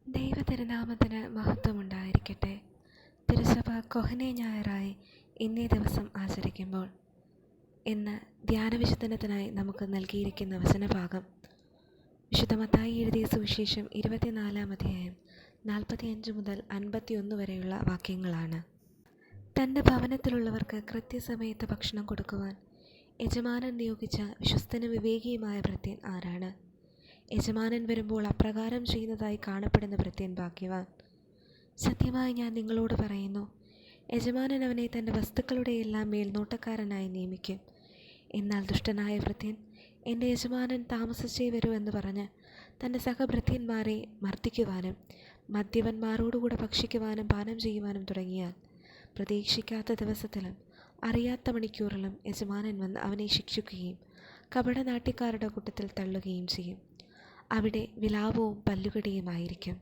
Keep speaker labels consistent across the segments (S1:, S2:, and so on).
S1: ദൈവതിരുനാമത്തിന് മഹത്വമുണ്ടായിരിക്കട്ടെ. തിരുസഭ കൊഹനെ ഞായറായി ഇന്നേ ദിവസം ആചരിക്കുമ്പോൾ ഇന്ന് ധ്യാനവിചിന്തനത്തിനായി നമുക്ക് നൽകിയിരിക്കുന്ന വചനഭാഗം വിശുദ്ധ മത്തായി എഴുതിയ സുവിശേഷം 24-ാം അധ്യായം 45 മുതൽ 51 വരെയുള്ള വാക്യങ്ങളാണ്. തൻ്റെ ഭവനത്തിലുള്ളവർക്ക് കൃത്യസമയത്ത് ഭക്ഷണം കൊടുക്കുവാൻ യജമാനൻ നിയോഗിച്ച വിശ്വസ്തനും വിവേകിയുമായ ഭൃത്യൻ ആരാണ്? യജമാനൻ വരുമ്പോൾ അപ്രകാരം ചെയ്യുന്നതായി കാണപ്പെടുന്ന ഭൃത്യൻ ഭാഗ്യവാൻ. സത്യമായി ഞാൻ നിങ്ങളോട് പറയുന്നു, യജമാനൻ അവനെ തൻ്റെ വസ്തുക്കളുടെ എല്ലാം മേൽനോട്ടക്കാരനായി നിയമിക്കും. എന്നാൽ ദുഷ്ടനായ ഭൃത്യൻ എൻ്റെ യജമാനൻ താമസിച്ചേ വരൂ എന്ന് പറഞ്ഞ് തൻ്റെ സഹഭൃത്യന്മാരെ മർദ്ദിക്കുവാനും മദ്യപന്മാരോടുകൂടെ ഭക്ഷിക്കുവാനും പാനം ചെയ്യുവാനും തുടങ്ങിയാൽ പ്രതീക്ഷിക്കാത്ത ദിവസത്തിലും അറിയാത്ത മണിക്കൂറിലും യജമാനൻ വന്ന് അവനെ ശിക്ഷിക്കുകയും കപടനാട്യക്കാരുടെ കൂട്ടത്തിൽ തള്ളുകയും ചെയ്യും. അവിടെ വിലാപവും പല്ലുകടിയുമായിരിക്കും.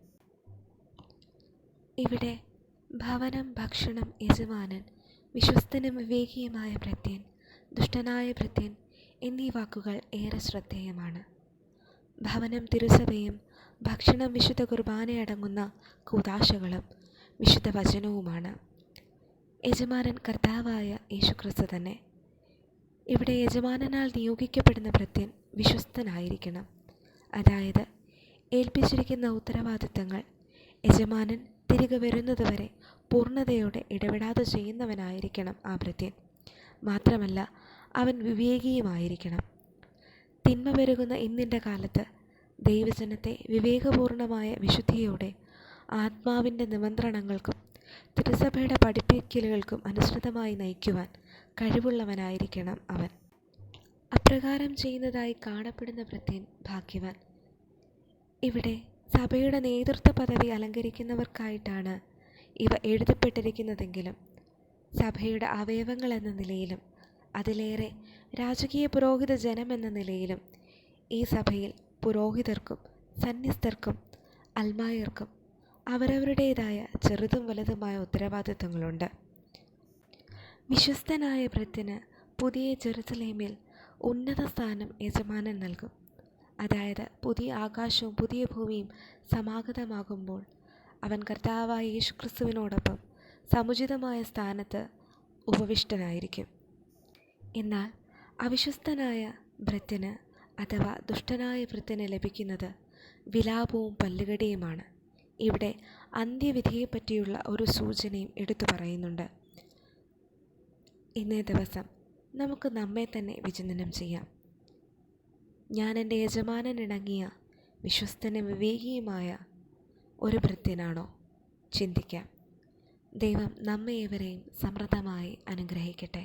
S1: ഇവിടെ ഭവനം, ഭക്ഷണം, യജമാനൻ, വിശ്വസ്തനും വിവേകിയുമായ ഭൃത്യൻ, ദുഷ്ടനായ ഭൃത്യൻ എന്നീ വാക്കുകൾ ഏറെ ശ്രദ്ധേയമാണ്. ഭവനം തിരുസഭയും ഭക്ഷണം വിശുദ്ധ കുർബാനയടങ്ങുന്ന കൂദാശകളും വിശുദ്ധ വചനവുമാണ്. യജമാനൻ കർത്താവായ യേശുക്രിസ്തു തന്നെ. ഇവിടെ യജമാനനാൽ നിയോഗിക്കപ്പെടുന്ന ഭൃത്യൻ വിശ്വസ്തനായിരിക്കണം. അതായത് ഏൽപ്പിച്ചിരിക്കുന്ന ഉത്തരവാദിത്തങ്ങൾ യജമാനൻ തിരികെ വരുന്നതുവരെ പൂർണ്ണതയോടെ ഇടപെടാതെ ചെയ്യുന്നവനായിരിക്കണം ആ ഭൃത്യൻ. മാത്രമല്ല, അവൻ വിവേകിയുമായിരിക്കണം. തിന്മ പെരുകുന്ന ഇന്നിൻ്റെ കാലത്ത് ദൈവജനത്തെ വിവേകപൂർണമായ വിശുദ്ധിയോടെ ആത്മാവിൻ്റെ നിമന്ത്രണങ്ങൾക്കും തിരുസഭയുടെ പഠിപ്പിക്കലുകൾക്കും അനുസൃതമായി നയിക്കുവാൻ കഴിവുള്ളവനായിരിക്കണം അവൻ. അപ്രകാരം ചെയ്യുന്നതായി കാണപ്പെടുന്ന ഭൃത്യൻ ഭാഗ്യവാൻ. ഇവിടെ സഭയുടെ നേതൃത്വ പദവി അലങ്കരിക്കുന്നവർക്കായിട്ടാണ് ഇവ എഴുതപ്പെട്ടിരിക്കുന്നതെങ്കിലും സഭയുടെ അവയവങ്ങൾ എന്ന നിലയിലും അതിലേറെ രാജകീയ പുരോഹിത ജനം എന്ന നിലയിലും ഈ സഭയിൽ പുരോഹിതർക്കും സന്യസ്തർക്കും അൽമായർക്കും അവരവരുടേതായ ചെറുതും വലുതുമായ ഉത്തരവാദിത്തങ്ങളുണ്ട്. വിശ്വസ്തനായ ഭൃത്യന് പുതിയ ജെറുസലേമിൽ ഉന്നത സ്ഥാനം യജമാനൻ നൽകും. അതായത് പുതിയ ആകാശവും പുതിയ ഭൂമിയും സമാഗതമാകുമ്പോൾ അവൻ കർത്താവായ യേശുക്രിസ്തുവിനോടൊപ്പം സമുചിതമായ സ്ഥാനത്ത് ഉപവിഷ്ടനായിരിക്കും. എന്നാൽ അവിശ്വസ്തനായ ഭൃത്യന് അഥവാ ദുഷ്ടനായ ഭൃത്യന് ലഭിക്കുന്നത് വിലാപവും പല്ലുകടിയുമാണ്. ഇവിടെ അന്ത്യവിധിയെപ്പറ്റിയുള്ള ഒരു സൂചനയും എടുത്തു പറയുന്നുണ്ട്. ഇന്നേ ദിവസം നമുക്ക് നമ്മെ തന്നെ വിചിന്തനം ചെയ്യാം. ഞാൻ എൻ്റെ യജമാനനിണങ്ങിയ വിശ്വസ്തനും വിവേകിയുമായ ഒരു ഭൃത്യനാണോ? ചിന്തിക്കാം. ദൈവം നമ്മെ ഏവരെയും സമൃദ്ധമായി അനുഗ്രഹിക്കട്ടെ.